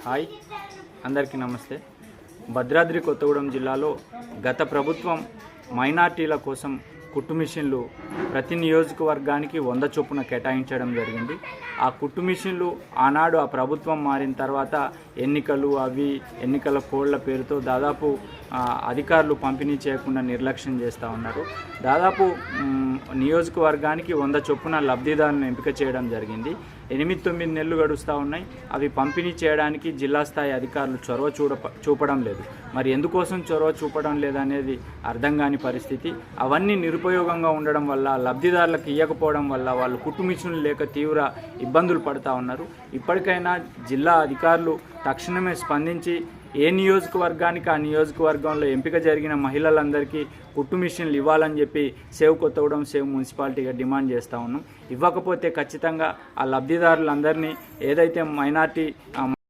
Hi, అందరికీ నమస్తే. భద్రాద్రి కొత్తగూడెం జిల్లాలో గత ప్రభుత్వం మైనార్టీల కోసం కుట్టు మిషన్లు ప్రతి నియోజకవర్గానికి 100 చొప్పున కేటాయించడం జరిగింది. ఆ కుట్టు మిషన్లు ఆనాడు ఆ ప్రభుత్వం మారిన తర్వాత ఎన్నికల కోడ్ల పేరుతో దాదాపు అధికారులు పంపిణీ చేయకుండా నిర్లక్ష్యం చేస్తూ ఉన్నారు. దాదాపు నియోజకవర్గానికి 100 చొప్పున లబ్ధిదారులను ఎంపిక చేయడం జరిగింది. 8-9 నెలలు గడుస్తూ ఉన్నాయి. అవి పంపిణీ చేయడానికి జిల్లా స్థాయి అధికారులు చొరవ చూపడం లేదు. మరి ఎందుకోసం చొరవ చూపడం లేదనేది అర్థం కాని పరిస్థితి. అవన్నీ నిరుపయోగంగా ఉండడం వల్ల, లబ్ధిదారులకు ఇవ్వకపోవడం వల్ల వాళ్ళు కుట్టు మిషన్లు లేక తీవ్ర ఇబ్బందులు పడుతూ ఉన్నారు. ఇప్పటికైనా జిల్లా అధికారులు తక్షణమే స్పందించి ఏ నియోజకవర్గానికి ఆ నియోజకవర్గంలో ఎంపిక జరిగిన మహిళలందరికీ కుట్టు మిషన్లు ఇవ్వాలని చెప్పి సేవ్ కొత్తగూడెం సేవ్ మున్సిపాలిటీగా డిమాండ్ చేస్తూ ఉన్నాం. ఇవ్వకపోతే ఖచ్చితంగా ఆ లబ్ధిదారులందరినీ ఏదైతే మైనార్టీ